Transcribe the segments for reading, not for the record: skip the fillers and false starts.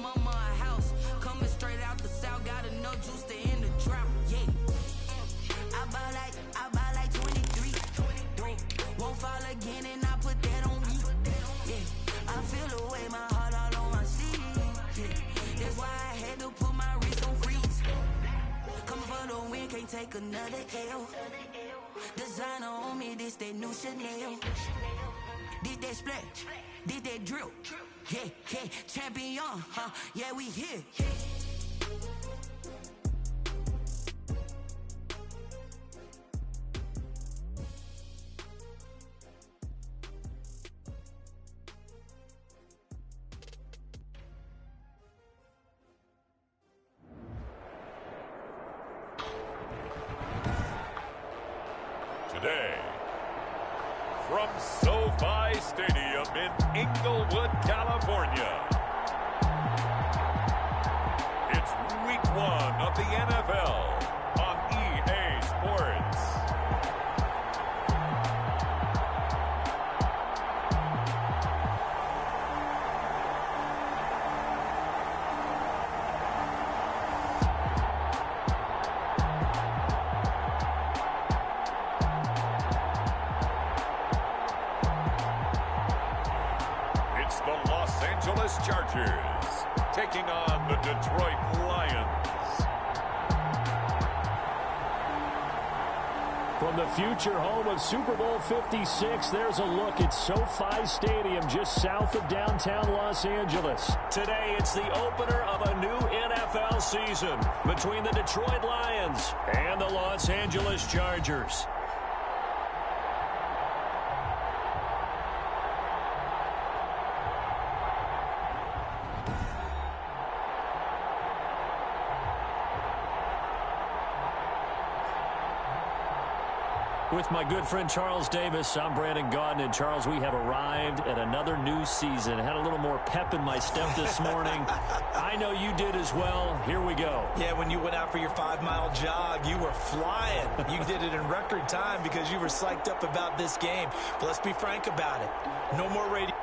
mama a house. Coming straight out the south, got enough juice to end the drought. Yeah. I buy like 23. Won't fall again and I put that on me. Yeah. I feel the way my heart all on my sleeve. Yeah. That's why I had to put my wrist on freeze. Coming for the win, can't take another L. Designer on me, this that new Chanel. Did that splash, did that drill. Yeah, yeah, champion, huh? Yeah, we here. Today, from SoFi Stadium in Inglewood, California, it's Week 1 of the NFL on EA Sports. It's the Los Angeles Chargers taking on the Detroit Lions. From the future home of Super Bowl 56, there's a look at SoFi Stadium just south of downtown Los Angeles. Today, it's the opener of a new NFL season between the Detroit Lions and the Los Angeles Chargers. With my good friend Charles Davis, I'm Brandon Gaudin. And Charles, we have arrived at another new season. Had a little more pep in my step this morning. I know you did as well. Here we go. Yeah, when you went out for your 5-mile jog, you were flying. You did it in record time because you were psyched up about this game. But let's be frank about it. No more radio.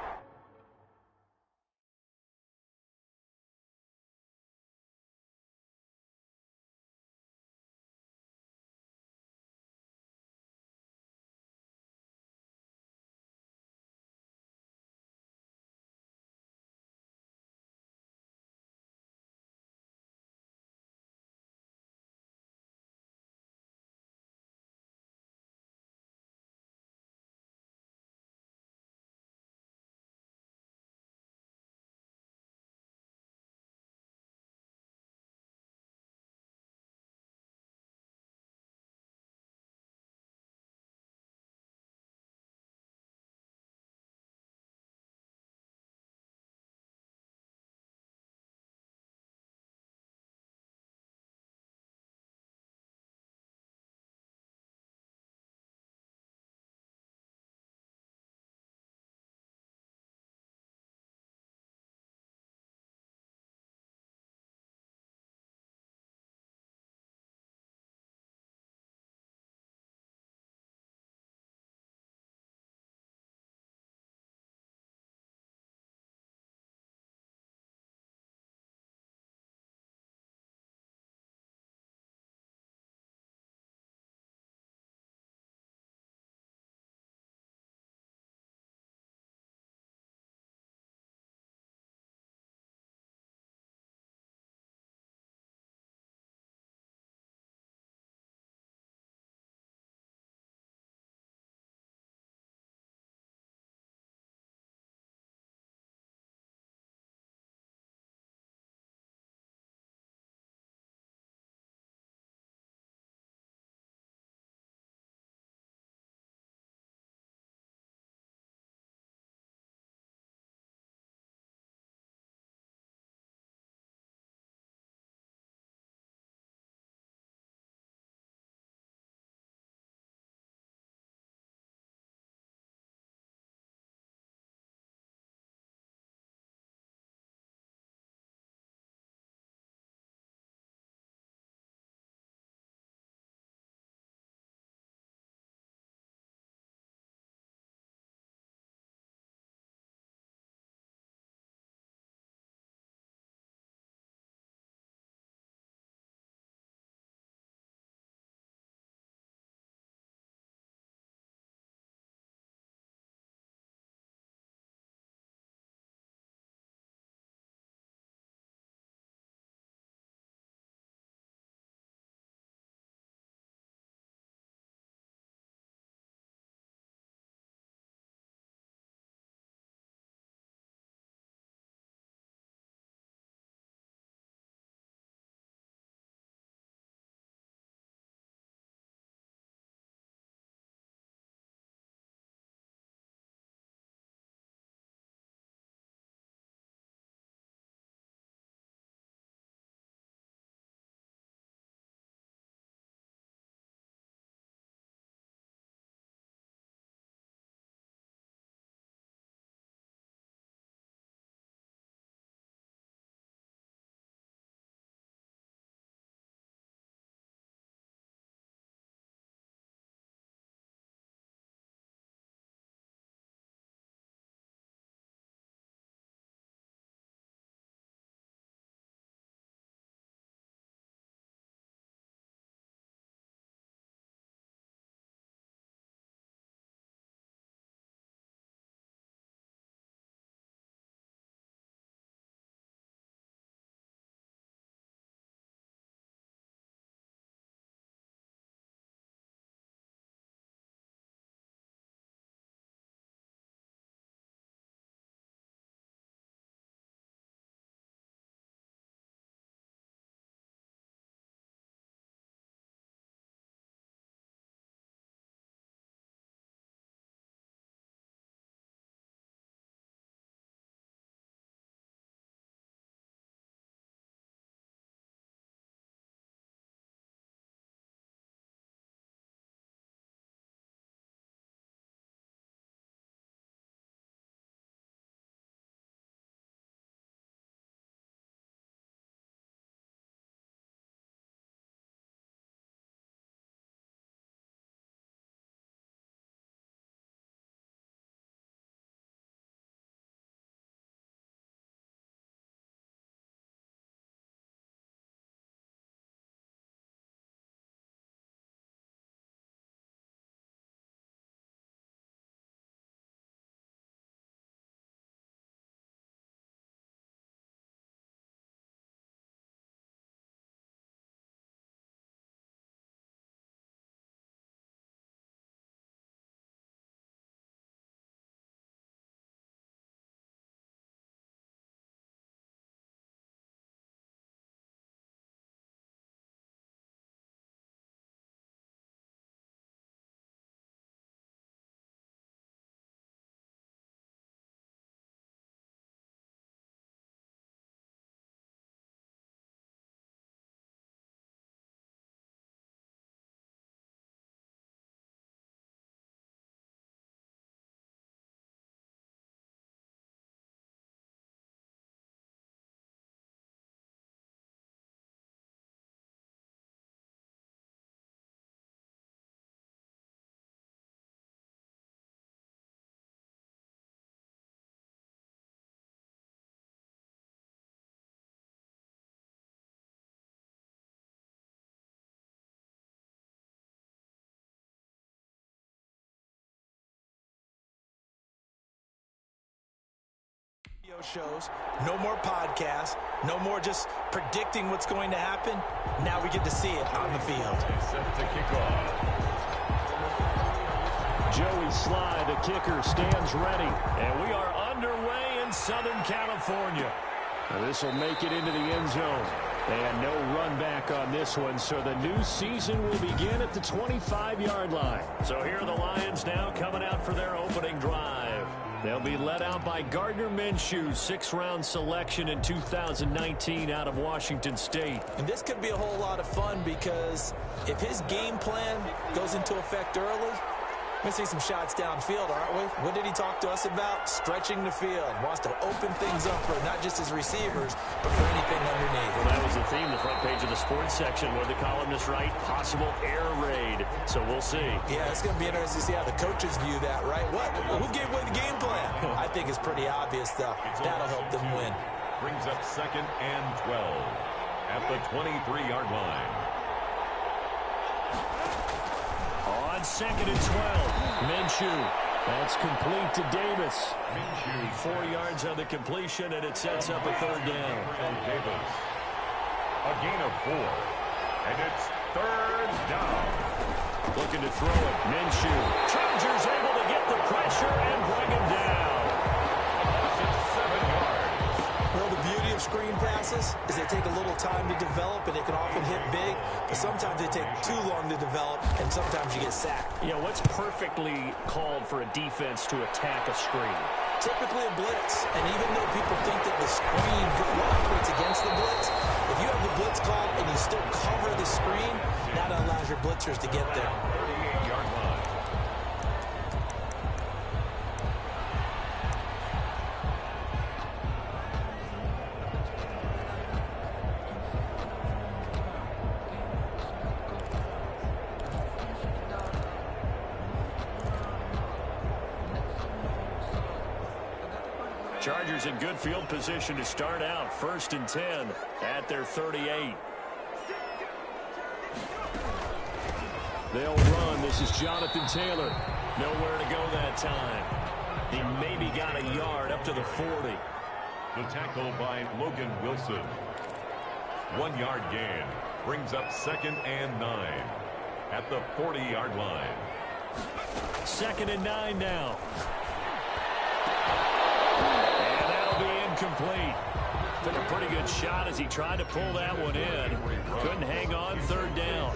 Shows, no more podcasts, no more just predicting what's going to happen. Now we get to see it on the field. Set to kick off. Joey Sly, the kicker, stands ready. And we are underway in Southern California. Now this will make it into the end zone. And no run back on this one, so the new season will begin at the 25-yard line. So here are the Lions now coming out for their opening drive. They'll be led out by Gardner Minshew, sixth-round selection in 2019 out of Washington State. And this could be a whole lot of fun because if his game plan goes into effect early, we're going to see some shots downfield, aren't we? What did he talk to us about? Stretching the field. Wants to open things up for not just his receivers, but for anything underneath. Well, that was the theme, the front page of the sports section, where the columnist write possible air raid. So we'll see. Yeah, it's going to be interesting to see how the coaches view that, right? What? Who gave away the game plan? I think it's pretty obvious, though. That'll help them win. Brings up 2nd and 12 at the 23-yard line. On 2nd and 12, Minshew. That's complete to Davis. 4 yards on the completion, and it sets up a third down. Davis. A gain of 4. And it's 3rd down. Looking to throw it. Minshew. Chargers able to get the pressure and bring him down. 7 yards. Well, the beauty of screen passes is they take a little time to develop, and they can often hit big, but sometimes they take too long to develop, and sometimes you get sacked. Yeah, what's perfectly called for a defense to attack a screen? Typically a blitz, and even though people think that the screen operates against the blitz, if you have the blitz called and you still cover the screen, that allows your blitzers to get there. 38-yard line. Chargers in good field position to start out. 1st and 10 at their 38. They'll run. This is Jonathan Taylor. Nowhere to go that time. He maybe got a yard up to the 40. The tackle by Logan Wilson. 1 yard gain. Brings up 2nd and 9 at the 40-yard line. 2nd and 9 now. Complete. Took a pretty good shot as he tried to pull that one in. Couldn't hang on. 3rd down.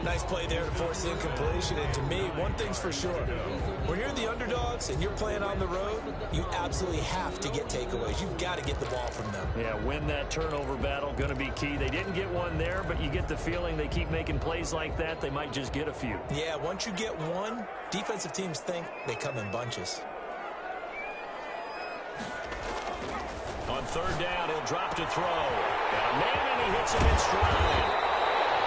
Nice play there to force the incompletion. And to me, one thing's for sure. When you're the underdogs and you're playing on the road, you absolutely have to get takeaways. You've got to get the ball from them. Yeah, win that turnover battle. Going to be key. They didn't get one there, but you get the feeling they keep making plays like that, they might just get a few. Yeah, once you get one, defensive teams think they come in bunches. On 3rd down, he'll drop to throw. Got a man, and he hits him in stride.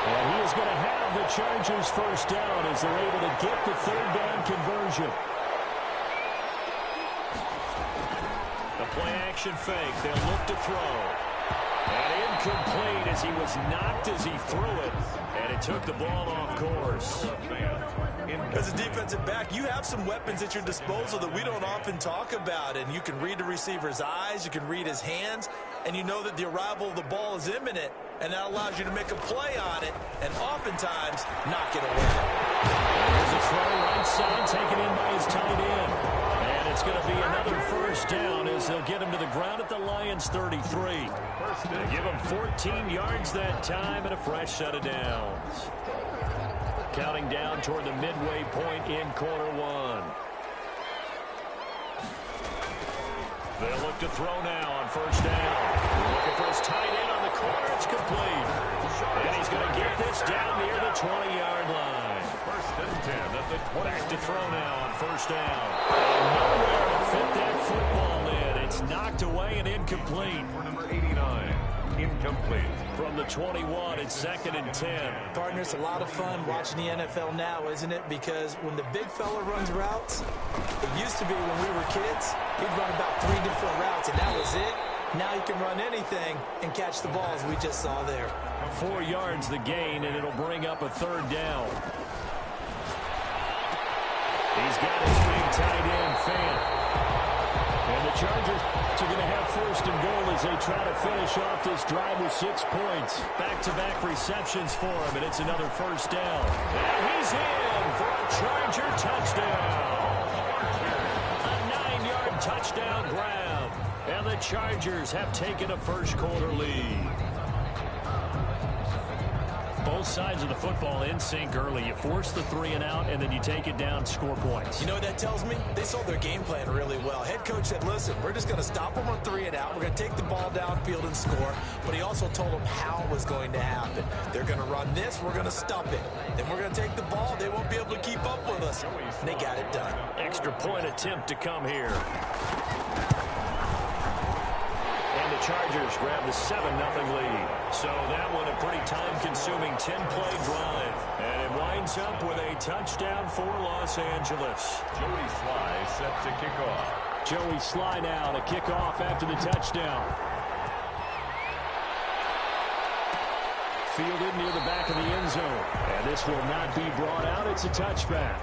And he is going to have the Chargers 1st down as they're able to get the 3rd down conversion. The play-action fake. They'll look to throw. And incomplete as he was knocked as he threw it. And it took the ball off course. As a defensive back, you have some weapons at your disposal that we don't often talk about. And you can read the receiver's eyes, you can read his hands, and you know that the arrival of the ball is imminent. And that allows you to make a play on it and oftentimes knock it away. There's a throw right side taken in by his tight end. And it's going to be another 1st down as they'll get him to the ground at the Lions 33. They give him 14 yards that time and a fresh set of downs. Counting down toward the midway point in quarter 1. They'll look to throw now on 1st down. Looking for his tight end on the corner. It's complete. And he's going to get this down near the 20-yard line. 1st and 10 at the 20. Back to throw now on 1st down. And nowhere to fit that football in. It's knocked away and incomplete. For number 89, incomplete. From the 21, it's 2nd and 10. Partner, it's a lot of fun watching the NFL now, isn't it? Because when the big fella runs routes, it used to be when we were kids, he'd run about 3 different routes, and that was it. Now he can run anything and catch the balls we just saw there. 4 yards the gain, and it'll bring up a 3rd down. He's got his big tight end, Fant. And the Chargers are going to have first and goal as they try to finish off this drive with 6 points. Back-to-back receptions for him, and it's another first down. And he's in for a Charger touchdown. A 9-yard touchdown grab. And the Chargers have taken a first-quarter lead. Both sides of the football in sync early. You force the 3-and-out, and then you take it down, score points. You know what that tells me? They sold their game plan really well. Head coach said, listen, we're just going to stop them on 3-and-out. We're going to take the ball downfield and score. But he also told them how it was going to happen. They're going to run this. We're going to stop it. Then we're going to take the ball. They won't be able to keep up with us. And they got it done. Extra point attempt to come here. Chargers grab the 7-0 lead. So that one a pretty time-consuming 10-play drive. And it winds up with a touchdown for Los Angeles. Joey Sly set to kick off. Joey Sly now to kick off after the touchdown. Fielded near the back of the end zone. And this will not be brought out. It's a touchback.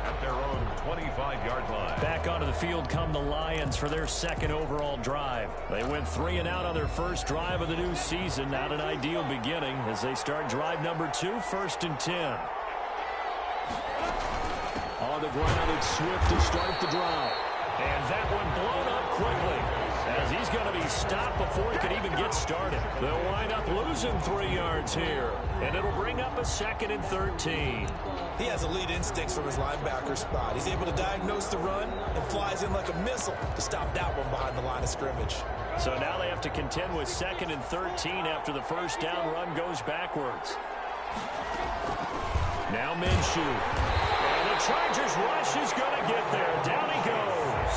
At their own 25-yard line. Back onto the field come the Lions for their second overall drive. They went 3-and-out on their first drive of the new season. Not an ideal beginning as they start drive number 2, first and 10. On the ground, it's Swift to start the drive. And that one blown up quickly as he's going to be stopped before he could even get started. They'll wind up losing 3 yards here, and it'll bring up a 2nd and 13. He has elite instincts from his linebacker spot. He's able to diagnose the run and flies in like a missile to stop that one behind the line of scrimmage. So now they have to contend with 2nd and 13 after the first down run goes backwards. Now Minshew. And the Chargers rush is going to get there. Down he goes.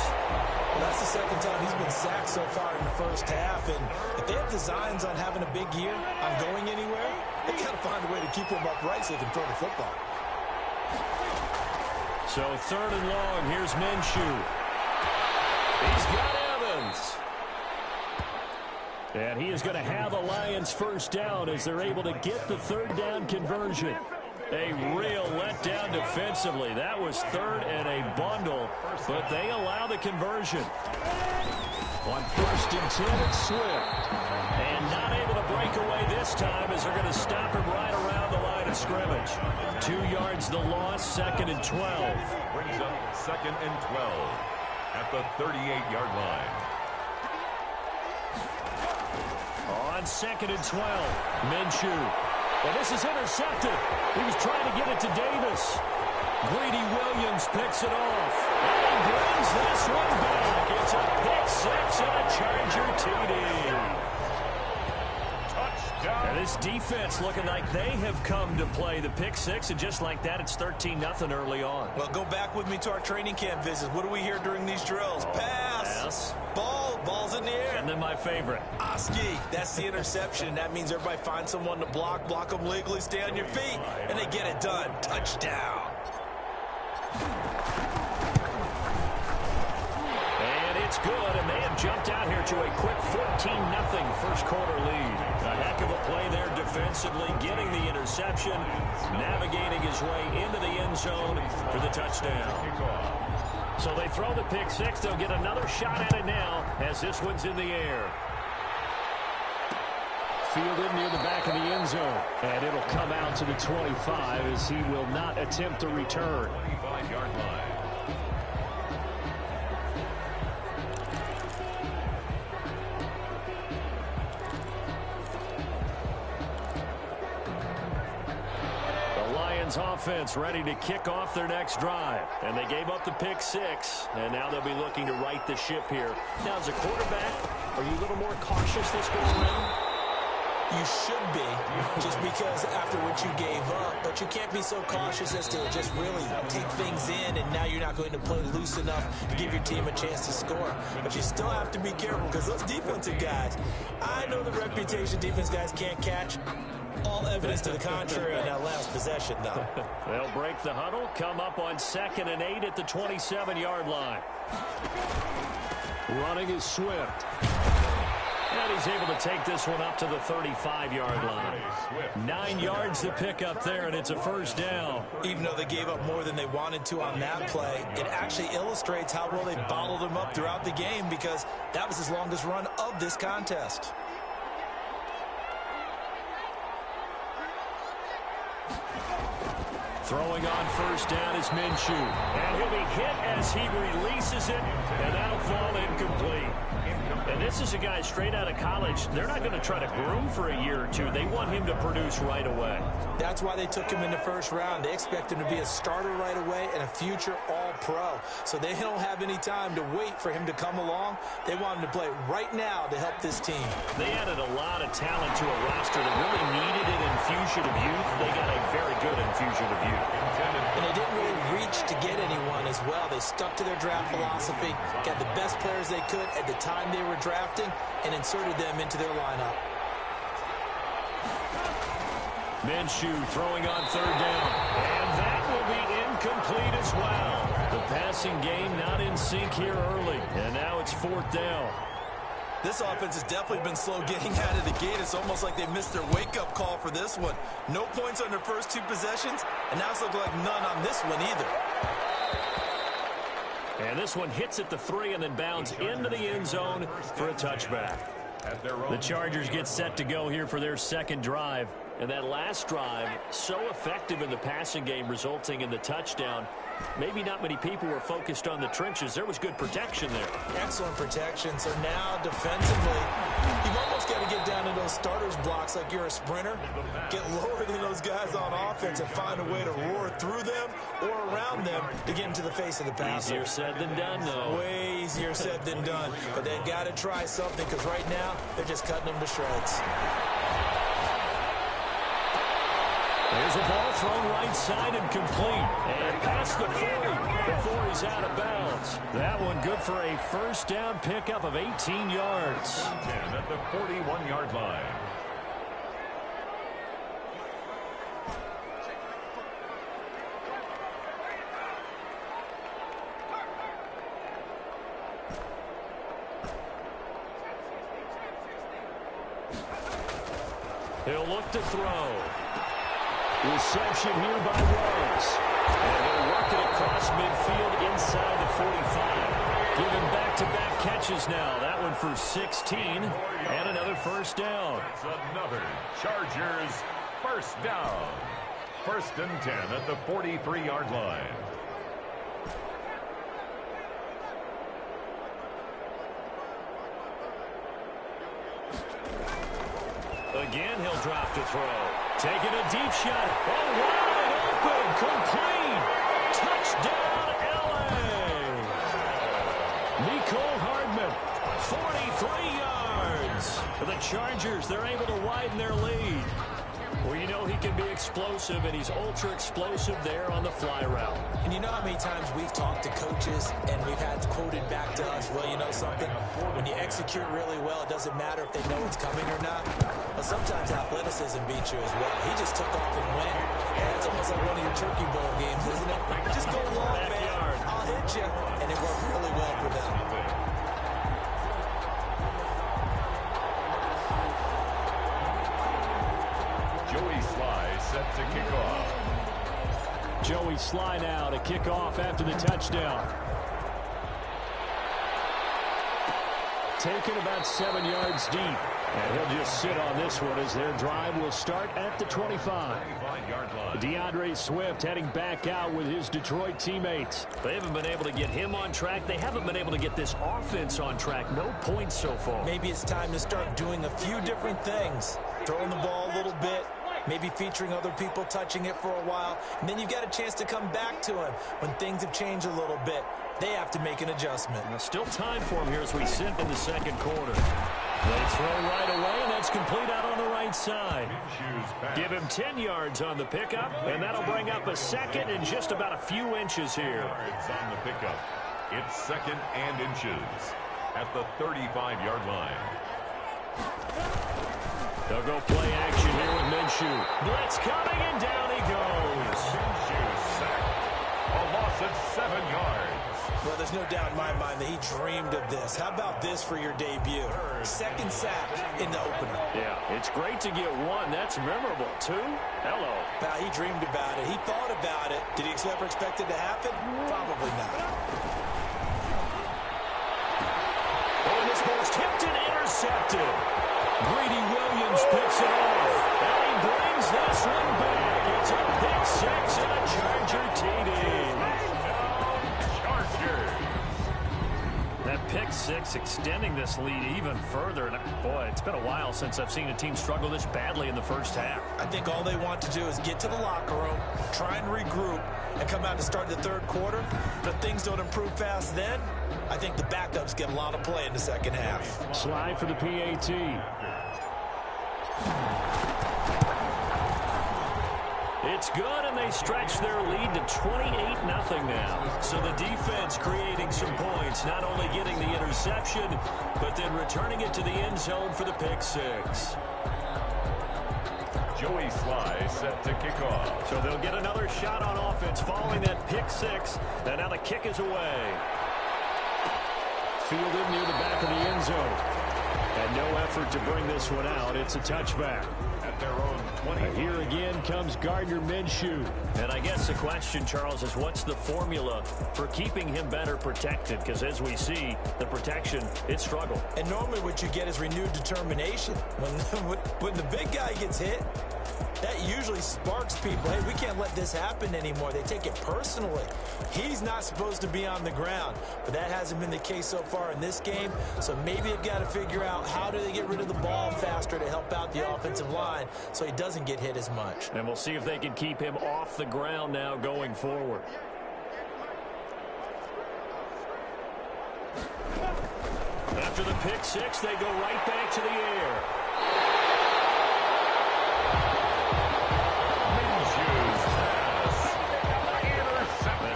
Well, that's the second time he's been sacked so far in the first half. And if they have designs on having a big year, on going anywhere, they got to find a way to keep him upright so they can throw the football. So 3rd and long, here's Minshew. He's got Evans. And he is going to have a Lions first down as they're able to get the 3rd down conversion. A real letdown defensively. That was 3rd and a bundle, but they allow the conversion. On 1st and 10, it's Swift. And not able to break away this time as they're going to stop him right around the line of scrimmage. 2 yards the loss, 2nd and 12. Brings up 2nd and 12 at the 38-yard line. On 2nd and 12, Minshew. And this is intercepted. He was trying to get it to Davis. Greedy Williams picks it off. And he brings this one back. It's a pick 6 and a Charger TD. Touchdown. And this defense looking like they have come to play the pick 6, and just like that, it's 13-0 early on. Well, go back with me to our training camp visits. What do we hear during these drills? Pass. Ball's in the air. And then my favorite. Oski, that's the interception. That means everybody finds someone to block them legally, stay on your feet, and they get it done. Touchdown. And it's good, and they have jumped out here to a quick 14-0 first quarter lead. A heck of a play there defensively, getting the interception, navigating his way into the end zone for the touchdown. So they throw the pick 6. They'll get another shot at it now as this one's in the air. Fielded near the back of the end zone. And it'll come out to the 25 as he will not attempt a return. 25-yard line. Offense ready to kick off their next drive. And they gave up the pick 6, and now they'll be looking to right the ship here. Now, as a quarterback, are you a little more cautious this go around? You should be, just because after what you gave up, but you can't be so cautious as to just really take things in, and now you're not going to play loose enough to give your team a chance to score. But you still have to be careful because those defensive guys, I know the reputation defense guys can't catch. All evidence to the contrary on that last possession, though. They'll break the huddle, come up on 2nd and 8 at the 27-yard line. Running is Swift. And he's able to take this one up to the 35-yard line. 9 yards to pick up there, and it's a first down. Even though they gave up more than they wanted to on that play, it actually illustrates how well they bottled him up throughout the game, because that was his longest run of this contest. Throwing on first down is Minshew. And he'll be hit as he releases it, and that'll fall incomplete. And this is a guy straight out of college. They're not going to try to groom for a year or two. They want him to produce right away. That's why they took him in the first round. They expect him to be a starter right away and a future all-pro. So they don't have any time to wait for him to come along. They want him to play right now to help this team. They added a lot of talent to a roster that really needed an infusion of youth. They got a very good infusion of youth. And they didn't really reach to get anyone as well. They stuck to their draft philosophy, got the best players they could at the time they were drafting, and inserted them into their lineup. Minshew throwing on third down. And that will be incomplete as well. The passing game not in sync here early. And now it's fourth down. This offense has definitely been slow getting out of the gate. It's almost like they missed their wake-up call for this one. No points on their first 2 possessions, and now it's looking like none on this one either. And this one hits at the 3 and then bounds into the end zone for a touchback. The Chargers get set to go here for their second drive. And that last drive, so effective in the passing game, resulting in the touchdown. Maybe not many people were focused on the trenches. There was good protection there. Excellent protection. So now defensively, you've almost got to get down to those starters blocks like you're a sprinter. Get lower than those guys on offense and find a way to roar through them or around them to get into the face of the passer. Easier said than done, though. Way easier said than done. But they've got to try something, because right now they're just cutting them to shreds. There's a ball thrown right side and complete. And past the 40 before he's out of bounds. That one good for a first down pickup of 18 yards. 10 at the 41-yard line. He'll look to throw. Reception here by Rose. And he'll work it across midfield inside the 45. Giving back-to-back catches now. That one for 16 and another first down. It's another Chargers first down. First and 10 at the 43-yard line. Again, he'll drop to throw. Taking a deep shot. Oh, wide open. Complete. Touchdown, L.A. Nicole Hardman, 43 yards. The Chargers, they're able to widen their lead. Well, you know he can be explosive, and he's ultra-explosive there on the fly route. And you know how many times we've talked to coaches and we've had quoted back to us, well, you know something? When you execute really well, it doesn't matter if they know it's coming or not. But sometimes athleticism beats you as well. He just took off and went. And it's almost like one of your Turkey Bowl games, isn't it? Just go long, man. I'll hit you. And it worked really well for them. Joey Sly set to kick off. Joey Sly now to kick off after the touchdown. Taken about 7 yards deep. And he'll just sit on this one as their drive will start at the 25. DeAndre Swift heading back out with his Detroit teammates. They haven't been able to get him on track. They haven't been able to get this offense on track. No points so far. Maybe it's time to start doing a few different things. Throwing the ball a little bit. Maybe featuring other people touching it for a while. And then you've got a chance to come back to him when things have changed a little bit. They have to make an adjustment. Still time for him here as we sit in the second quarter. They throw right away, and that's complete out on the right side. Give him 10 yards on the pickup, and that'll bring up a second and just about a few inches here. Yards on the pickup. It's second and inches at the 35-yard line. They'll go play action here with Minshew. Blitz coming, and down he goes. Minshew sacked. A loss of 7 yards. Well, there's no doubt in my mind that he dreamed of this. How about this for your debut? Second sack in the opener. Yeah, it's great to get one. That's memorable. Two? Hello. Now, he dreamed about it. He thought about it. Did he ever expect it to happen? Probably not. Oh, and this ball's tipped and intercepted. Greedy Williams picks it off. And he brings this one back. It's a pick six and a Charger TD. That pick six extending this lead even further. And boy, it's been a while since I've seen a team struggle this badly in the first half. I think all they want to do is get to the locker room, try and regroup, and come out to start the third quarter. But if things don't improve fast then, I think the backups get a lot of play in the second half. Slide for the PAT. It's good, and they stretch their lead to 28-0 now. So the defense creating some points, not only getting the interception, but then returning it to the end zone for the pick six. Joey Sly set to kick off. So they'll get another shot on offense following that pick six, and now the kick is away. Fielded near the back of the end zone. And no effort to bring this one out. It's a touchback. At their own 20. Here again comes Gardner Minshew. And I guess the question, Charles, is what's the formula for keeping him better protected? Because as we see, the protection, it struggled. And normally what you get is renewed determination. When the big guy gets hit, that usually sparks people. Hey, we can't let this happen anymore. They take it personally. He's not supposed to be on the ground, but that hasn't been the case so far in this game. So maybe they've got to figure out how do they get rid of the ball faster to help out the offensive line so he doesn't get hit as much. And we'll see if they can keep him off the ground now going forward. After the pick six, they go right back to the air.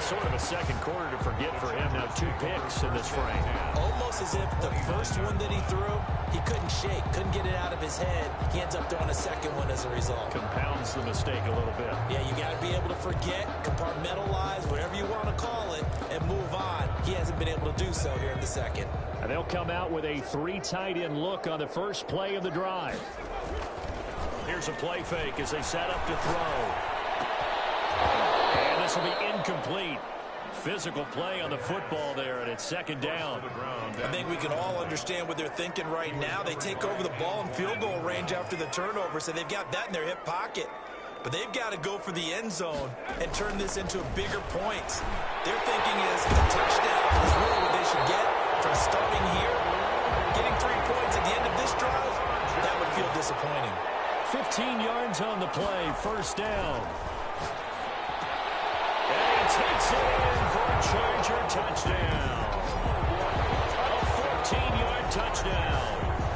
Sort of a second quarter to forget for him. Now 2 picks in this frame. Almost as if the first one that he threw, he couldn't shake, couldn't get it out of his head. He ends up throwing a second one as a result. Compounds the mistake a little bit. Yeah, you got to be able to forget, compartmentalize, whatever you want to call it, and move on. He hasn't been able to do so here in the second. And they'll come out with a 3 tight end look on the first play of the drive. Here's a play fake as they set up to throw. And this will be incomplete. Physical play on the football there, and it's second down. I think we can all understand what they're thinking right now. They take over the ball in field goal range after the turnover, so they've got that in their hip pocket. But they've got to go for the end zone and turn this into bigger points. Their thinking is a touchdown is really what they should get from starting here. Getting 3 points at the end of this drive, that would feel disappointing. 15 yards on the play, first down. Takes it in for a Charger touchdown. A 14-yard touchdown.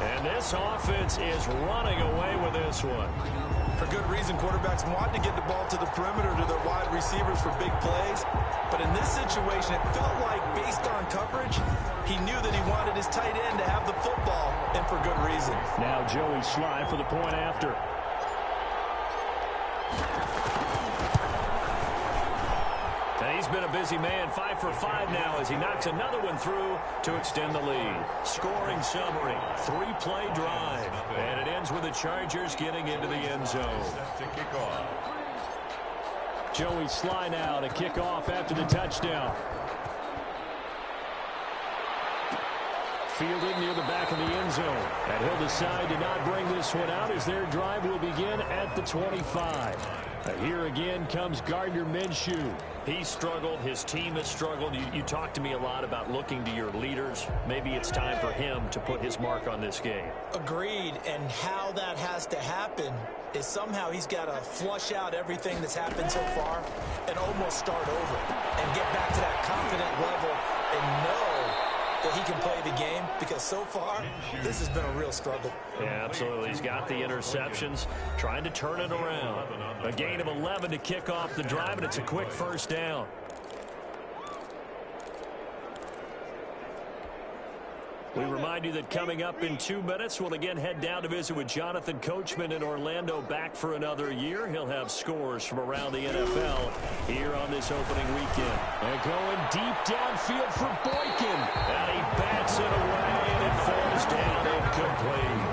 And this offense is running away with this one. For good reason, quarterbacks want to get the ball to the perimeter to their wide receivers for big plays. But in this situation, it felt like based on coverage, he knew that he wanted his tight end to have the football, and for good reason. Now Joey Sly for the point after. And he's been a busy man, 5 for 5 now as he knocks another one through to extend the lead. Scoring summary, 3-play drive. And it ends with the Chargers getting into the end zone. To kick off. Joey Sly now to kick off after the touchdown. Fielded near the back of the end zone. And he'll decide to not bring this one out as their drive will begin at the 25. Here again comes Gardner Minshew. He struggled. His team has struggled. You talk to me a lot about looking to your leaders. Maybe it's time for him to put his mark on this game. Agreed. And how that has to happen is somehow he's got to flush out everything that's happened so far and almost start over and get back to that confident level and know that he can play the game, because so far this has been a real struggle. Yeah, absolutely. He's got the interceptions, trying to turn it around. A gain of 11 to kick off the drive, and it's a quick first down. We remind you that coming up in 2 minutes, we'll again head down to visit with Jonathan Coachman in Orlando, back for another year. He'll have scores from around the NFL here on this opening weekend. And going deep downfield for Boykin. And he bats it away, and it falls down incomplete.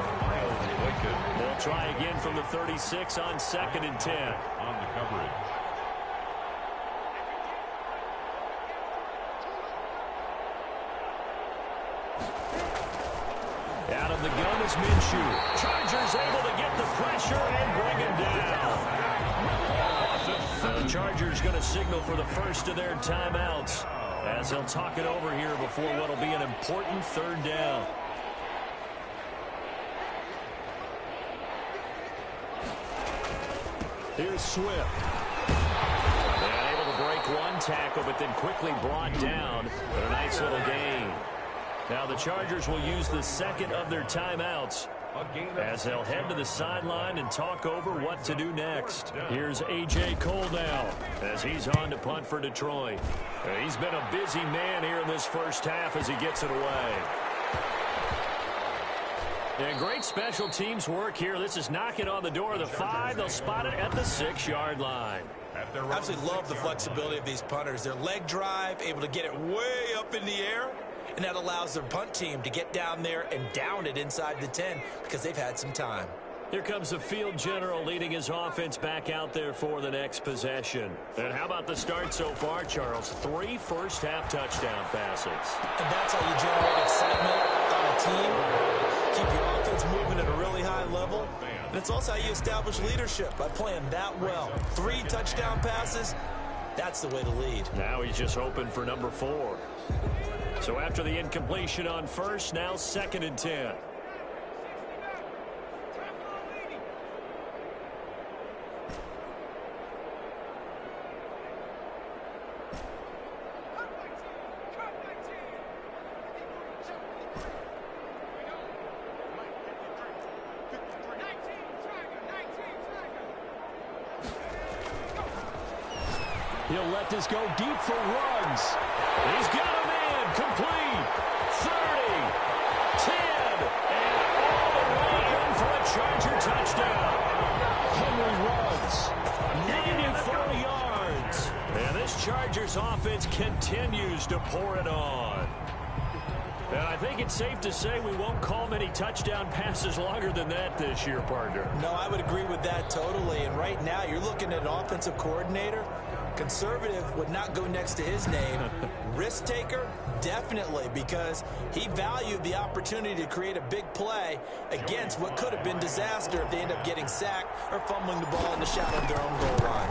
We'll try again from the 36 on 2nd and 10. On the coverage. Out of the gun is Minshew. Chargers able to get the pressure and bring him down. The Chargers going to signal for the first of their timeouts as they'll talk it over here before what will be an important 3rd down. Here's Swift. And able to break one tackle, but then quickly brought down. But a nice little gain. Now the Chargers will use the 2nd of their timeouts as they'll head to the sideline and talk over what to do next. Here's A.J. Cole now as he's on to punt for Detroit. He's been a busy man here in this first half as he gets it away. And great special teams work here. This is knocking on the door of the 5. They'll spot it at the 6-yard line. I absolutely love the flexibility of these punters. Their leg drive, able to get it way up in the air. And that allows their punt team to get down there and down it inside the 10 because they've had some time. Here comes the field general leading his offense back out there for the next possession. And how about the start so far, Charles? 3 first-half touchdown passes. And that's how you generate excitement on a team. Keep your offense moving at a really high level. And it's also how you establish leadership by playing that well. 3 touchdown passes, that's the way to lead. Now he's just hoping for number 4. So after the incompletion on 1st, now 2nd and 10. He'll let this go deep for Ruggs. He's got him in. Complete. 30. 10. And all the way in for a Charger touchdown. Henry Ruggs. 94 yards. And this Chargers offense continues to pour it on. And I think it's safe to say we won't call many touchdown passes longer than that this year, partner. No, I would agree with that totally. And right now, you're looking at an offensive coordinator. Conservative would not go next to his name. Risk taker, definitely, because he valued the opportunity to create a big play against what could have been disaster if they end up getting sacked or fumbling the ball in the shadow of their own goal line.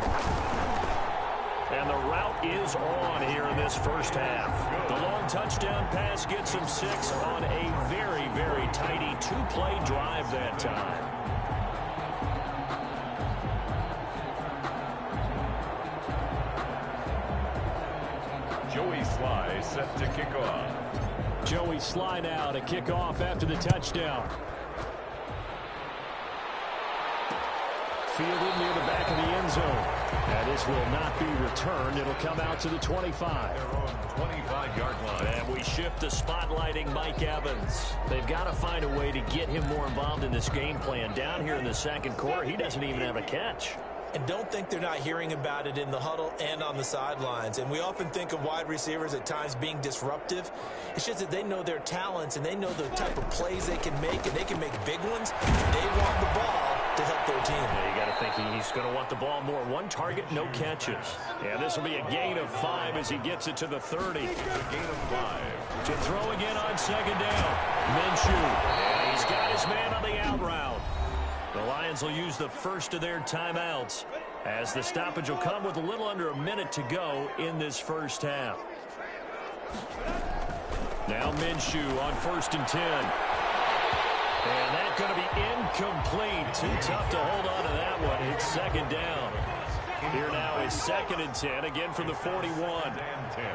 And the route is on here in this first half. The long touchdown pass gets him 6 on a very, very tidy 2-play drive that time. Joey Sly set to kick off. Joey Sly now to kick off after the touchdown. Fielded near the back of the end zone. And this will not be returned. It'll come out to the 25. Their own 25-yard line. And we shift to spotlighting Mike Evans. They've got to find a way to get him more involved in this game plan. Down here in the second quarter, he doesn't even have a catch. And don't think they're not hearing about it in the huddle and on the sidelines. And we often think of wide receivers at times being disruptive. It's just that they know their talents and they know the type of plays they can make, and they can make big ones. They want the ball to help their team. Yeah, you got to think he's going to want the ball more. 1 target, no catches. Yeah, this will be a gain of 5 as he gets it to the 30. A gain of 5. To throw again on 2nd down. Minshew. And he's got his man on the out route. The Lions will use the first of their timeouts as the stoppage will come with a little under a minute to go in this first half. Now Minshew on 1st and 10. And that's going to be incomplete. Too tough to hold on to that one. It's 2nd down. Here now is 2nd and 10, again from the 41. And 10.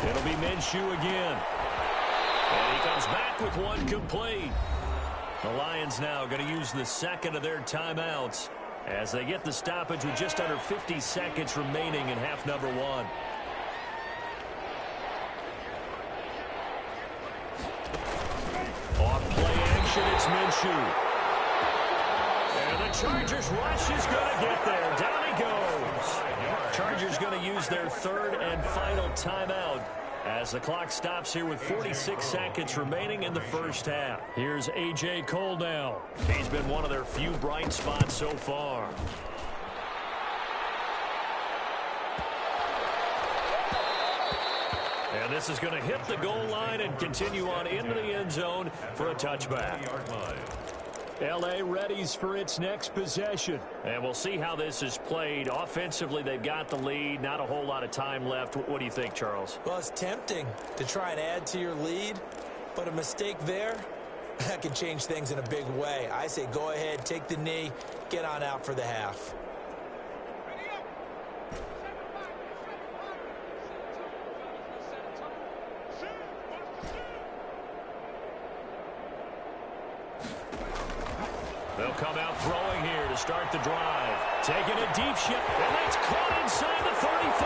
It'll be Minshew again. And he comes back with 1 complete. The Lions now going to use the 2nd of their timeouts as they get the stoppage with just under 50 seconds remaining in half number 1. possession. It's Minshew. And the Chargers rush is going to get there. Down he goes. Chargers going to use their third and final timeout as the clock stops here with 46 seconds remaining in the first half. Here's A.J. Cole now. He's been one of their few bright spots so far. And this is going to hit the goal line and continue on into the end zone for a touchback. L.A. readies for its next possession. And we'll see how this is played. Offensively, they've got the lead. Not a whole lot of time left. What do you think, Charles? Well, it's tempting to try and add to your lead, but a mistake there, that can change things in a big way. I say go ahead, take the knee, get on out for the half. They'll come out throwing here to start the drive. Taking a deep shot, and that's caught inside the 35.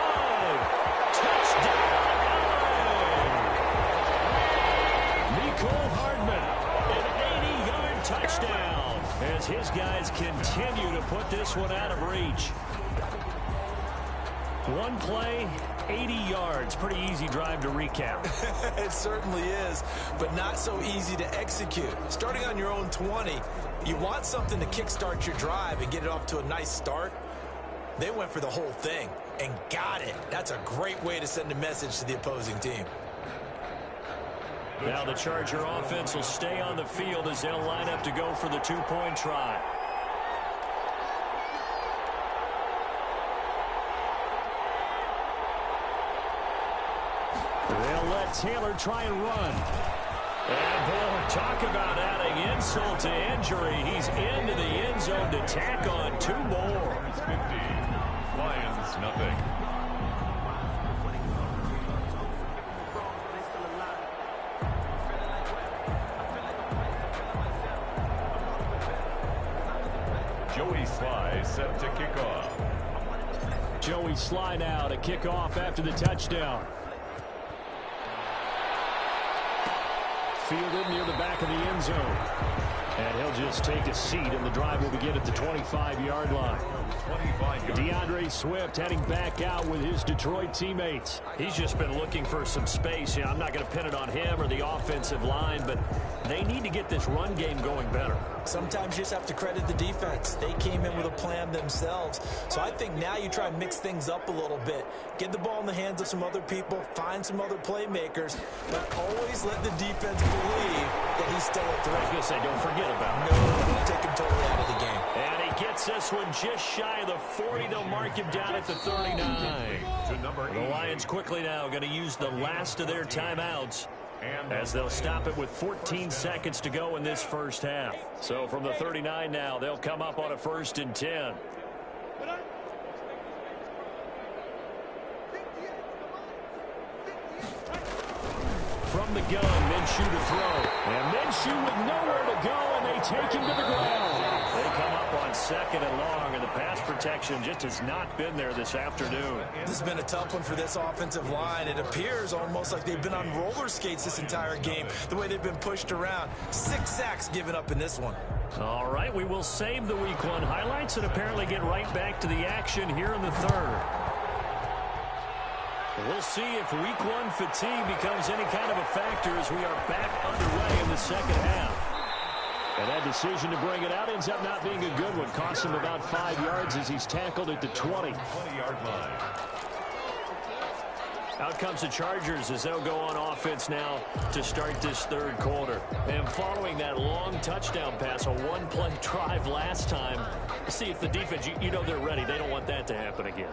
Touchdown, LA! Mecole Hardman, an 80-yard touchdown as his guys continue to put this one out of reach. One play, 80 yards. Pretty easy drive to recap. It certainly is, but not so easy to execute. Starting on your own 20, you want something to kickstart your drive and get it off to a nice start. They went for the whole thing and got it. That's a great way to send a message to the opposing team. Now the Charger offense will stay on the field as they'll line up to go for the two-point try. They'll let Taylor try and run. And boy, talk about adding insult to injury. He's into the end zone to tack on two more. 50. Lions, nothing. Joey Sly set to kick off. Joey Sly now to kick off after the touchdown. Fielded near the back of the end zone. And he'll just take a seat, and the drive will begin at the 25-yard line. DeAndre Swift heading back out with his Detroit teammates. He's just been looking for some space. I'm not going to pin it on him or the offensive line, but they need to get this run game going better. Sometimes you just have to credit the defense. They came in with a plan themselves. So I think now you try and mix things up a little bit. Get the ball in the hands of some other people, find some other playmakers, but always let the defense believe that he's still a threat. I was going to say, don't forget about him. No, don't take him totally out of the game. And he gets this one just shy of the 40. They'll mark him down at the 39. The Lions quickly now going to use the last of their timeouts as they'll stop it with 14 seconds to go in this first half. So from the 39 now, they'll come up on a 1st and 10. From the gun, Minshew to throw. And Minshew with nowhere to go, and they take him to the ground. They come up on 2nd and long, and the pass protection just has not been there this afternoon. This has been a tough one for this offensive line. It appears almost like they've been on roller skates this entire game, the way they've been pushed around. 6 sacks given up in this one. All right, we will save the Week 1 highlights and apparently get right back to the action here in the third. We'll see if Week 1 fatigue becomes any kind of a factor as we are back underway in the second half. And that decision to bring it out ends up not being a good one. Cost him about 5 yards as he's tackled at the 20. 20-yard line. Out comes the Chargers as they'll go on offense now to start this third quarter. And following that long touchdown pass, a one-play drive last time, see if the defense, you know they're ready. They don't want that to happen again.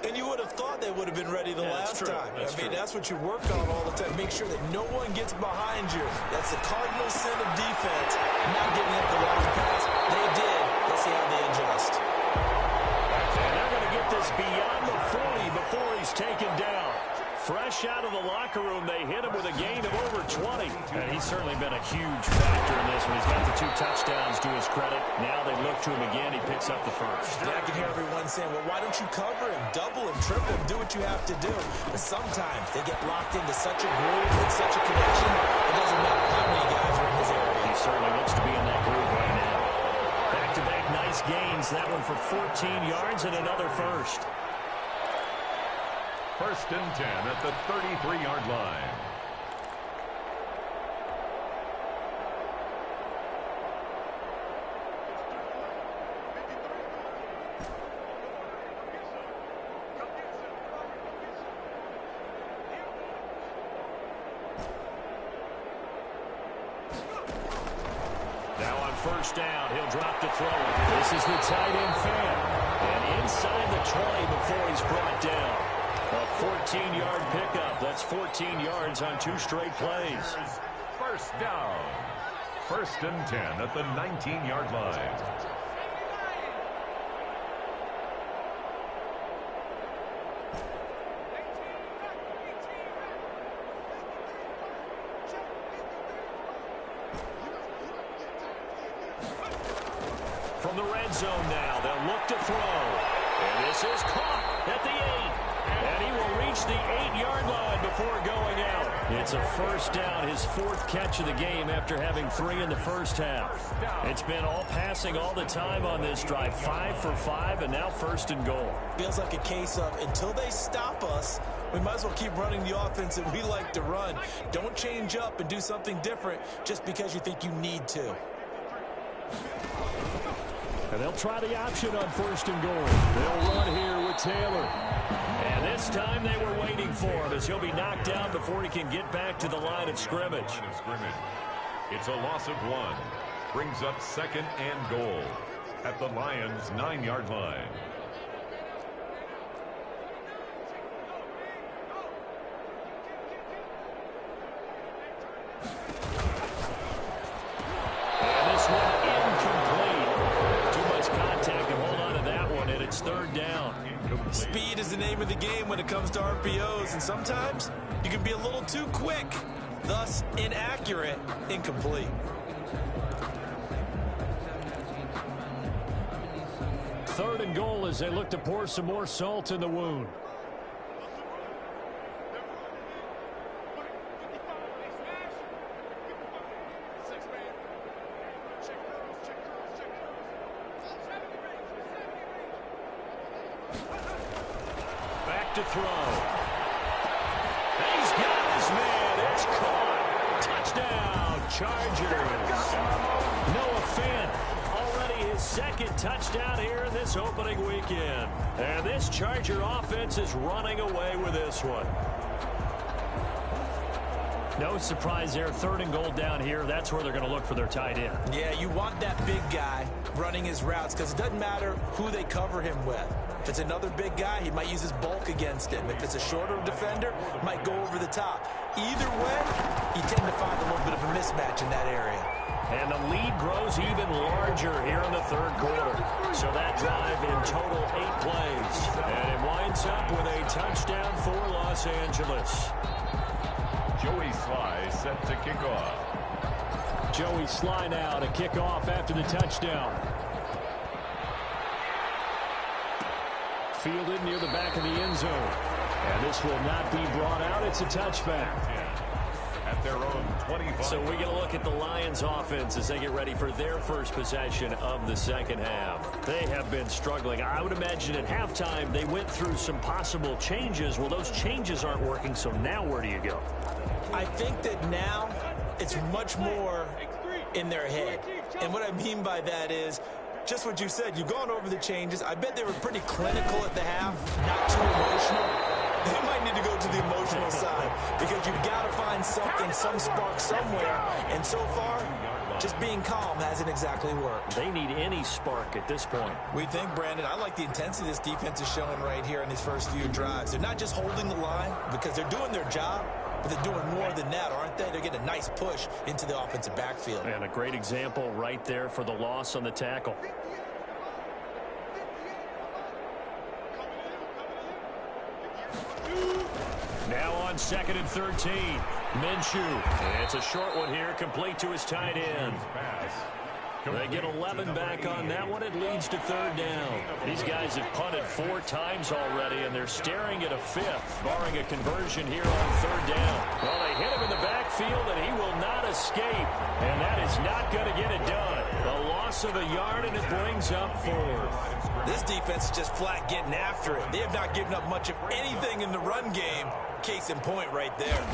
And you would have thought they would have been ready the last time. I mean, that's what you work on all the time. Make sure that no one gets behind you. That's the cardinal sin of defense, not giving up the long pass. They did. Let's see how they adjust. And they're going to get this beyond the 40 before he's taken down. Fresh out of the locker room, they hit him with a gain of over 20. And he's certainly been a huge factor in this one. He's got the 2 touchdowns to his credit. Now they look to him again. He picks up the first. Yeah, I can hear everyone saying, well, why don't you cover him, double him, triple him, do what you have to do. But sometimes they get locked into such a groove and such a connection, it doesn't matter how many guys are in his area. He certainly looks to be in that groove right now. Back-to-back nice gains. That one for 14 yards and another first. 1st and 10 at the 33-yard line. Now on 1st down, he'll drop to throw it. This is the tight end fan. And inside the 20 before he's brought down. A 14-yard pickup. That's 14 yards on 2 straight plays. 1st down. 1st and 10 at the 19-yard line. From the red zone now, they'll look to throw. And this is caught at the 8. And he will reach the 8-yard line before going out. It's a 1st down, his 4th catch of the game after having 3 in the first half. It's been all passing all the time on this drive. 5 for 5, and now 1st and goal. Feels like a case of until they stop us, we might as well keep running the offense that we like to run. Don't change up and do something different just because you think you need to. And they'll try the option on 1st and goal. They'll run here with Taylor. And this time they were waiting for him as he'll be knocked down before he can get back to the line of scrimmage. It's a loss of 1. Brings up 2nd and goal at the Lions' 9-yard line. And this one incomplete. Too much contact to hold on to that one, and it's 3rd down. Speed is the name of the game when it comes to RPOs, and sometimes you can be a little too quick, thus inaccurate, incomplete. 3rd and goal as they look to pour some more salt in the wound. Back to throw. He's got his man. It's caught. Touchdown, Chargers. Noah Fant, already his 2nd touchdown here in this opening weekend. And this Charger offense is running away with this one. No surprise there. 3rd and goal down here. That's where they're going to look for their tight end. Yeah, you want that big guy running his routes because it doesn't matter who they cover him with. If it's another big guy, he might use his bulk against him. If it's a shorter defender, might go over the top. Either way, you tend to find a little bit of a mismatch in that area. And the lead grows even larger here in the 3rd quarter. So that drive in total 8 plays. And it winds up with a touchdown for Los Angeles. Joey Sly set to kick off. Joey Sly now to kick off after the touchdown. Fielded near the back of the end zone. And this will not be brought out. It's a touchback. At their own 25. So we get a look at the Lions offense as they get ready for their first possession of the 2nd half. They have been struggling. I would imagine at halftime they went through some possible changes. Well, those changes aren't working, so now where do you go? I think that now it's much more in their head. And what I mean by that is just what you said. You've gone over the changes. I bet they were pretty clinical at the half, not too emotional. They might need to go to the emotional side because you've got to find something, some spark somewhere. And so far, just being calm hasn't exactly worked. They need any spark at this point. We think, Brandon, I like the intensity this defense is showing right here in these first few drives. They're not just holding the line because they're doing their job, but they're doing more than that, aren't they? They're getting a nice push into the offensive backfield. And a great example right there for the loss on the tackle. Now on 2nd and 13. Minshew. And it's a short one here, complete to his tight end. They get 11 back on that one. It leads to 3rd down. These guys have punted 4 times already, and they're staring at a 5th, barring a conversion here on 3rd down. Well, they hit him in the backfield, and he will not escape, and that is not going to get it done. The loss of a yard, and it brings up 4th. This defense is just flat getting after it. They have not given up much of anything in the run game. Case in point right there.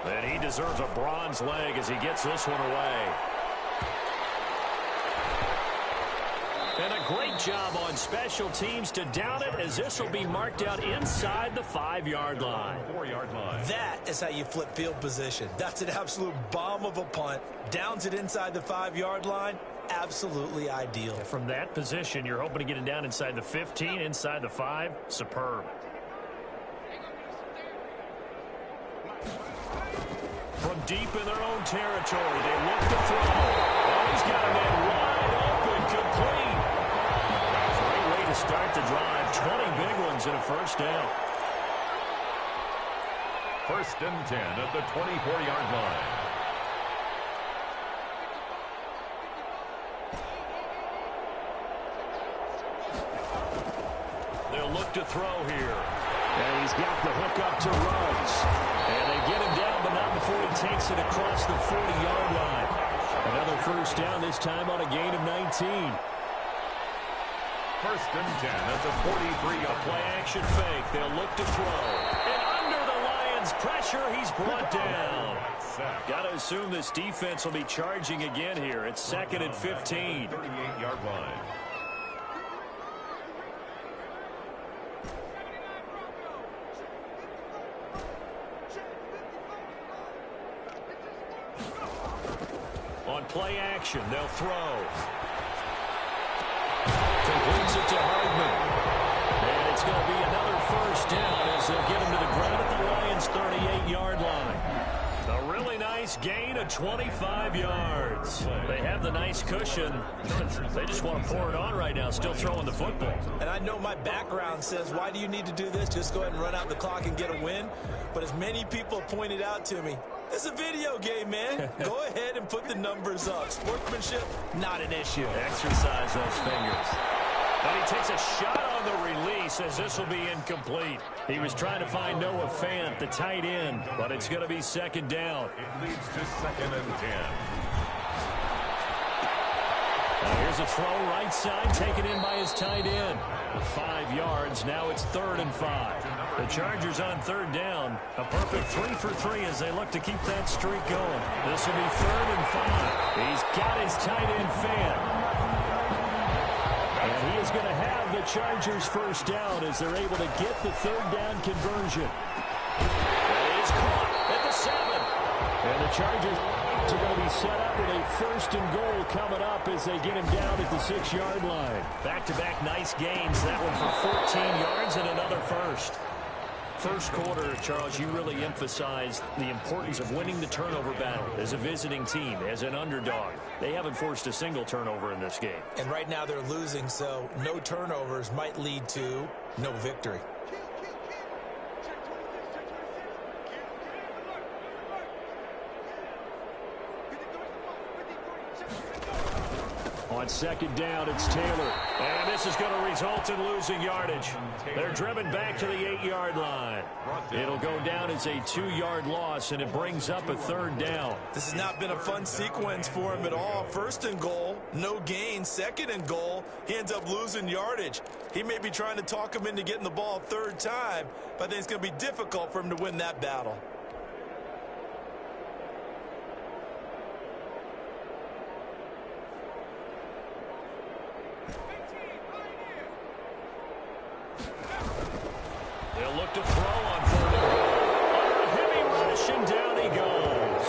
And he deserves a bronze leg as he gets this one away. And a great job on special teams to down it, as this will be marked out inside the 5-yard line. 4-yard line. That is how you flip field position. That's an absolute bomb of a punt. Downs it inside the 5-yard line. Absolutely ideal. From that position, you're hoping to get it down inside the 15, inside the 5. Superb. From deep in their own territory, they look to throw. Oh, he's got a man wide open, complete. Great way to start the drive. 20 big ones and a first down. 1st and 10 at the 24-yard line. They'll look to throw here. And he's got the hook up to Rhodes. And they get him down, but not before he takes it across the 40-yard line. Another first down, this time on a gain of 19. 1st and 10 at the 43-yard Play action fake. They'll look to throw. And under the Lions' pressure, he's brought down. Got to assume this defense will be charging again here. It's 2nd and 15. 38-yard line. On play action, they'll throw. Completes it to Hardman. And it's going to be another first down as they'll get him to the ground at the Lions' 38-yard line. A really nice gain of 25 yards. They have the nice cushion. They just want to pour it on right now, still throwing the football. And I know my background says, why do you need to do this? Just go ahead and run out the clock and get a win. But as many people pointed out to me, it's a video game, man. Go ahead and put the numbers up. Sportsmanship, not an issue. Exercise those fingers. And he takes a shot on the release as this will be incomplete. He was trying to find Noah Fant, the tight end, but it's going to be 2nd down. It leads to 2nd and 10. Now here's a throw right side, taken in by his tight end. 5 yards, now it's 3rd and 5. The Chargers on 3rd down. A perfect 3 for 3 as they look to keep that streak going. This will be 3rd and 5. He's got his tight end Fant. And he is going to have the Chargers first down as they're able to get the 3rd down conversion. That is caught at the 7. And the Chargers are going to be set up with a 1st and goal coming up as they get him down at the 6-yard line. Back-to-back nice gains. That one for 14 yards and another first. First quarter, Charles, you really emphasized the importance of winning the turnover battle as a visiting team, as an underdog. They haven't forced a single turnover in this game. And right now they're losing, so no turnovers might lead to no victory. On 2nd down, it's Taylor. And this is going to result in losing yardage. They're driven back to the 8-yard line. It'll go down as a 2-yard loss, and it brings up a 3rd down. This has not been a fun sequence for him at all. 1st and goal, no gain. 2nd and goal, he ends up losing yardage. He may be trying to talk him into getting the ball 3rd time, but I think it's going to be difficult for him to win that battle. They'll look to throw on 3rd and goal. A heavy rush, and down he goes.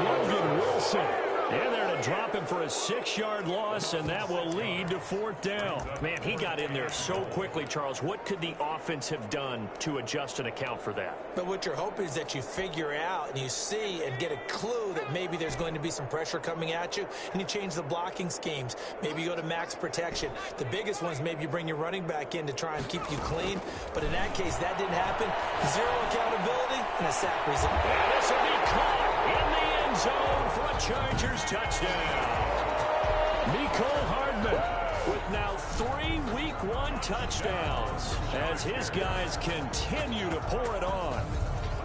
Logan Wilson. And they're to drop him for a 6-yard loss, and that will lead to 4th down. Man, he got in there so quickly, Charles. What could the offense have done to adjust and account for that? But what you're hoping is that you figure out and you see and get a clue that maybe there's going to be some pressure coming at you, and you change the blocking schemes. Maybe you go to max protection. The biggest one is maybe you bring your running back in to try and keep you clean. But in that case, that didn't happen. 0 accountability and a sack result. And this will be caught in the end zone for a Chargers touchdown. Mecole Hardman with now 3 Week 1 touchdowns as his guys continue to pour it on.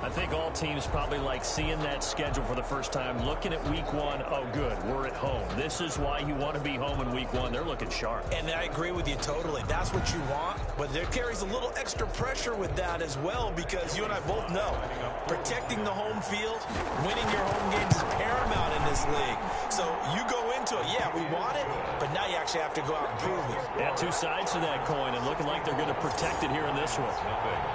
I think all teams probably like seeing that schedule for the first time, looking at week one. Oh, good, we're at home. This is why you want to be home in week one. They're looking sharp. And I agree with you totally. That's what you want, but there carries a little extra pressure with that as well, because you and I both know protecting the home field, winning your home games is paramount in this league. So you go into it, yeah, we want it, but now you actually have to go out and prove it. Yeah, two sides to that coin, and looking like they're going to protect it here in this one.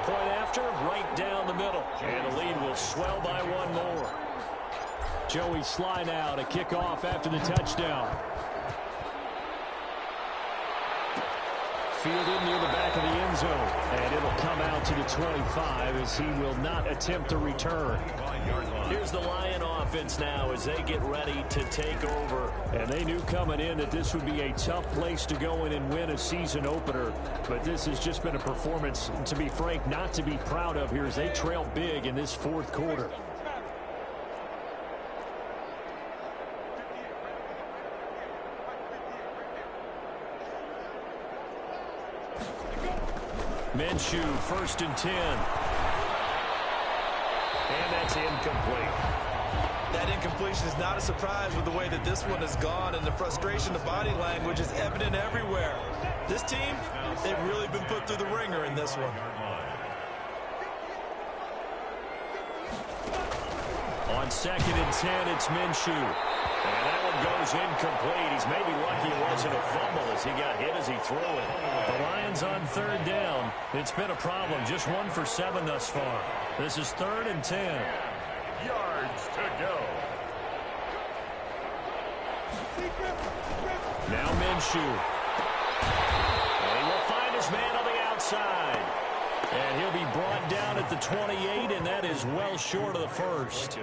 Point after, right down the middle. And the lead will swell by one more. Joey Sly now to kick off after the touchdown. Fielded near the back of the end zone. And it'll come out to the 25 as he will not attempt to return. Here's the Lion offense now as they get ready to take over. And they knew coming in that this would be a tough place to go in and win a season opener. But this has just been a performance, to be frank, not to be proud of here as they trail big in this fourth quarter. Minshew, 1st and 10. And that's incomplete. That incompletion is not a surprise with the way that this one has gone, and the frustration, the body language is evident everywhere. This team, they've really been put through the ringer in this one. On 2nd and 10, it's Minshew. And that one goes incomplete. He's maybe lucky it wasn't a fumble as he got hit as he threw it. The Lions on 3rd down. It's been a problem. Just 1 for 7 thus far. This is 3rd and 10. Yards to go. Now Minshew. And he will find his man on the outside. And he'll be brought down at the 28, and that is well short of the first.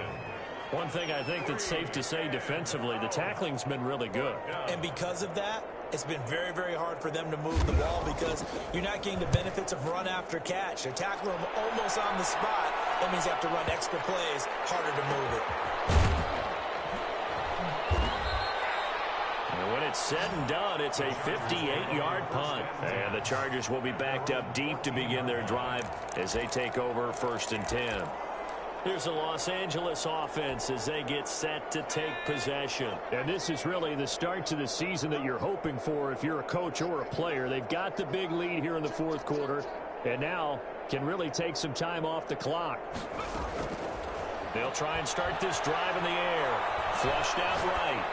One thing I think that's safe to say defensively, the tackling's been really good. And because of that, it's been very, very hard for them to move the ball because you're not getting the benefits of run after catch. They're tackling them almost on the spot. That means you have to run extra plays, harder to move it. And when it's said and done, it's a 58-yard punt. And the Chargers will be backed up deep to begin their drive as they take over 1st and 10. Here's the Los Angeles offense as they get set to take possession. And this is really the start to the season that you're hoping for if you're a coach or a player. They've got the big lead here in the fourth quarter and now can really take some time off the clock. They'll try and start this drive in the air. Flushed out right.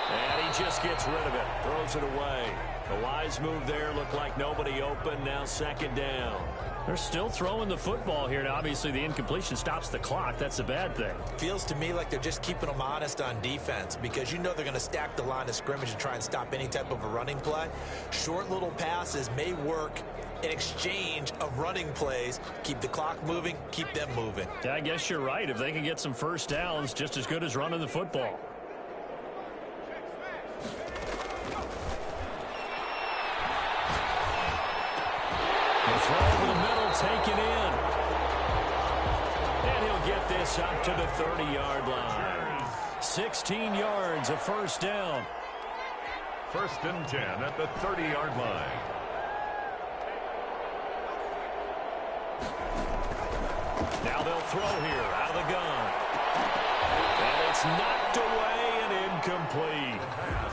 And he just gets rid of it. Throws it away. A wise move there. Looked like nobody open. Now 2nd down. They're still throwing the football here. Now, obviously, the incompletion stops the clock. That's a bad thing. Feels to me like they're just keeping them honest on defense because you know they're going to stack the line of scrimmage and try and stop any type of a running play. Short little passes may work in exchange of running plays. Keep the clock moving, keep them moving. Yeah, I guess you're right. If they can get some first downs, just as good as running the football. Throw over the middle, taken in. And he'll get this up to the 30-yard line. 16 yards, a 1st down. 1st and 10 at the 30-yard line. Now they'll throw here out of the gun. And it's knocked away and incomplete.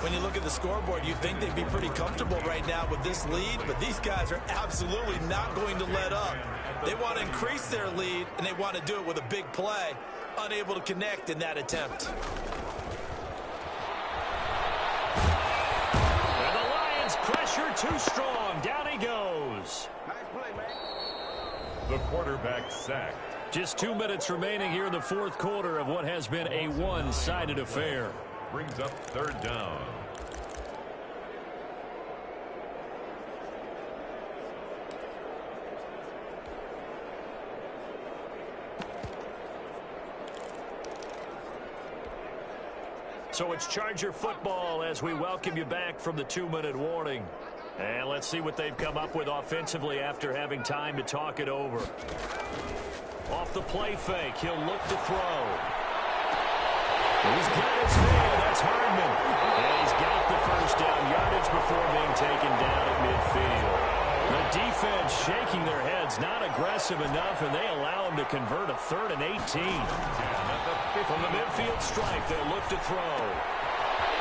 When you look at the scoreboard, you'd think they'd be pretty comfortable right now with this lead, but these guys are absolutely not going to let up. They want to increase their lead, and they want to do it with a big play. Unable to connect in that attempt. And the Lions pressure too strong. Down he goes. The quarterback sacked. Just 2 minutes remaining here in the fourth quarter of what has been a one-sided affair. Brings up 3rd down. So it's Charger football as we welcome you back from the 2-minute warning. And let's see what they've come up with offensively after having time to talk it over. Off the play fake, he'll look to throw. He's got his man, that's Hardman. And he's got the first down, yardage before being taken down at midfield. The defense shaking their heads It's not aggressive enough, and they allow him to convert a 3rd and 18. From the midfield stripe, they'll look to throw.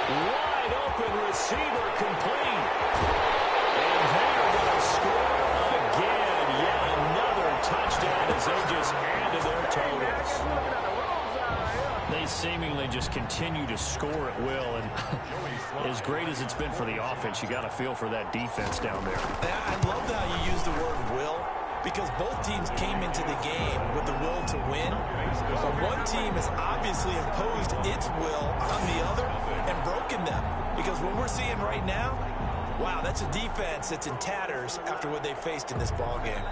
Wide open receiver complete. And they're going to score again. Yet another touchdown as they just add to their totals. They seemingly just continue to score at will, and as great as it's been for the offense, you got to feel for that defense down there. I love how you use the word will, because both teams came into the game with the will to win. But one team has obviously imposed its will on the other and broken them. Because what we're seeing right now, wow, that's a defense that's in tatters after what they faced in this ballgame.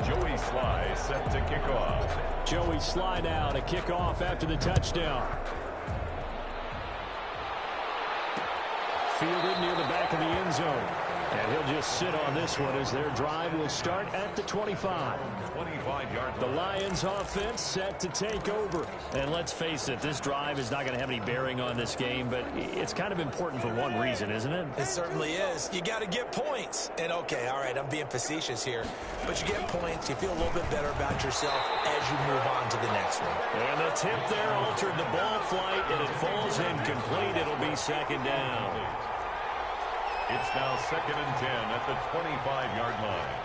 Joey Sly set to kick off. Joey Sly now to kick off after the touchdown. Fielded near the back of the end zone. And he'll just sit on this one as their drive will start at the 25. 25-yard. The Lions offense set to take over. And let's face it, this drive is not going to have any bearing on this game, but it's kind of important for one reason, isn't it? It certainly is. You got to get points. And okay, all right, I'm being facetious here, but you get points, you feel a little bit better about yourself as you move on to the next one. And the tip there altered the ball flight, and it falls incomplete. It'll be 2nd down. It's now 2nd and 10 at the 25-yard line.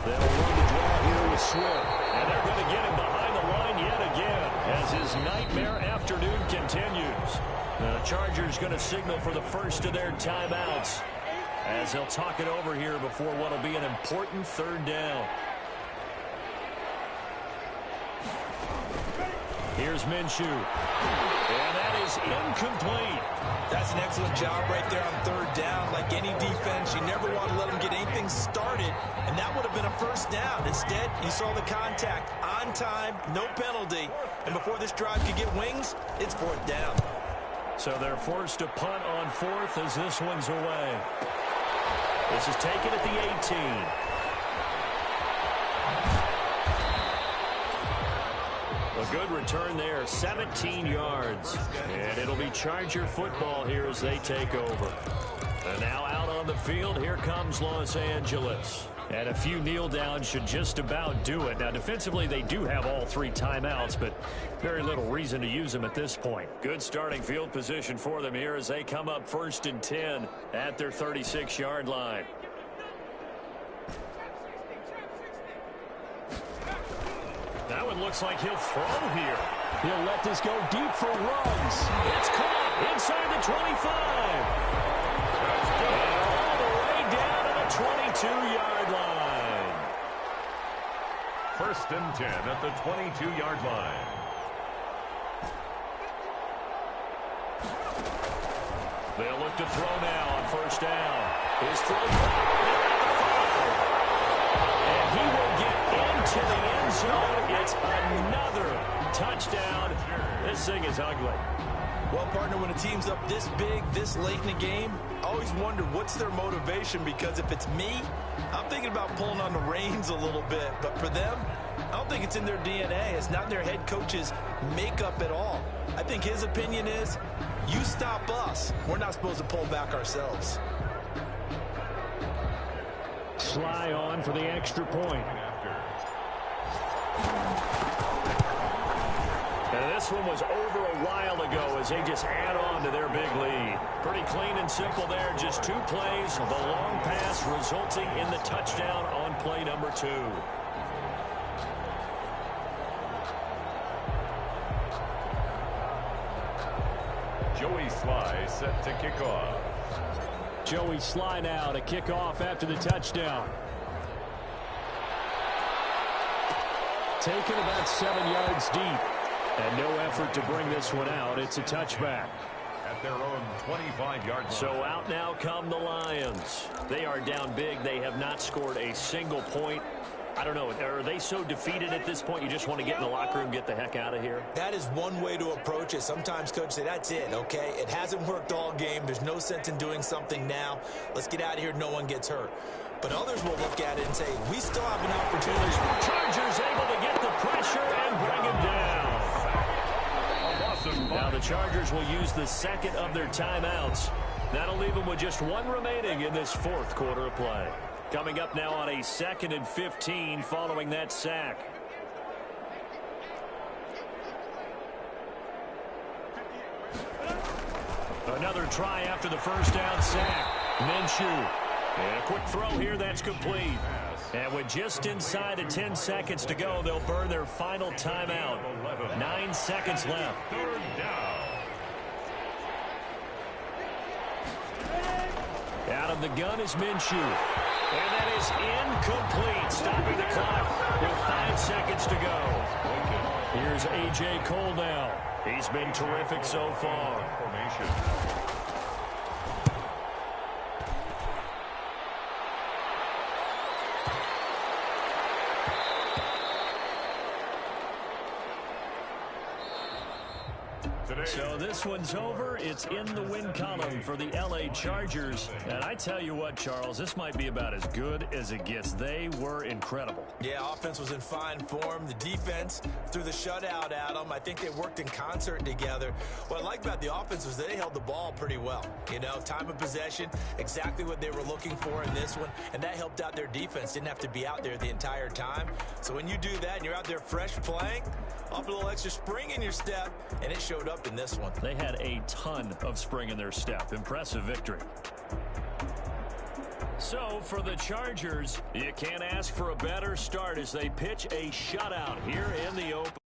They'll run the draw here with Swift. And they're going to get him behind the line yet again as his nightmare afternoon continues. The Chargers going to signal for the first of their timeouts as they'll talk it over here before what will be an important 3rd down. Here's Minshew. And that is incomplete. That's an excellent job right there on 3rd down. Like any defense, you never want to let them get anything started, and that would have been a 1st down. Instead, you saw the contact on time, no penalty, and before this drive could get wings, it's 4th down. So they're forced to punt on 4th as this one's away. This is taken at the 18. A good return there, 17 yards. And it'll be Charger football here as they take over. And now out on the field, here comes Los Angeles. And a few kneel downs should just about do it. Now, defensively, they do have all 3 timeouts, but very little reason to use them at this point. Good starting field position for them here as they come up 1st and 10 at their 36-yard line. That one looks like he'll throw here. He'll let this go deep for runs. It's caught inside the 25. And all the way down to the 22-yard line. 1st and 10 at the 22-yard line. They'll look to throw now on 1st down. His throw back. And he will get into the end zone. It's another touchdown. This thing is ugly. Well, partner, when a team's up this big, this late in the game, I always wonder what's their motivation, because if it's me, I'm thinking about pulling on the reins a little bit. But for them, I don't think it's in their DNA. It's not in their head coach's makeup at all. I think his opinion is, you stop us. We're not supposed to pull back ourselves. Sly on for the extra point. And this one was over a while ago as they just add on to their big lead. Pretty clean and simple there. Just 2 plays. The long pass resulting in the touchdown on play number 2. Joey Sly set to kick off. Joey Sly now to kick off after the touchdown. Taken about 7 yards deep. And no effort to bring this one out. It's a touchback. At their own 25-yard line. So out now come the Lions. They are down big. They have not scored a single point. I don't know. Are they so defeated at this point you just want to get in the locker room, get the heck out of here? That is one way to approach it. Sometimes coaches say, that's it, okay? It hasn't worked all game. There's no sense in doing something now. Let's get out of here. No one gets hurt. But others will look at it and say, we still have an opportunity. Chargers able to get the pressure and bring him down. Now the Chargers will use the second of their timeouts That'll leave them with just one remaining in this fourth quarter of play. Coming up now on a 2nd and 15 following that sack. Another try after the first down sack. Minshew. And a quick throw here that's complete. And with just inside of 10 seconds to go, they'll burn their final timeout. 9 seconds left. Third down. Out of the gun is Minshew. And that is incomplete, stopping the clock with 5 seconds to go. Here's A.J. Cole now. He's been terrific so far. Formation. So this one's over. It's in the win column for the L.A. Chargers. And I tell you what, Charles, this might be about as good as it gets. They were incredible. Yeah, offense was in fine form. The defense threw the shutout at them. I think they worked in concert together. What I like about the offense was they held the ball pretty well. You know, time of possession, exactly what they were looking for in this one. And that helped out their defense. Didn't have to be out there the entire time. So when you do that and you're out there fresh playing, off a little extra spring in your step, and it showed up in this one. They had a ton of spring in their step. Impressive victory. So for the Chargers, you can't ask for a better start as they pitch a shutout here in the open.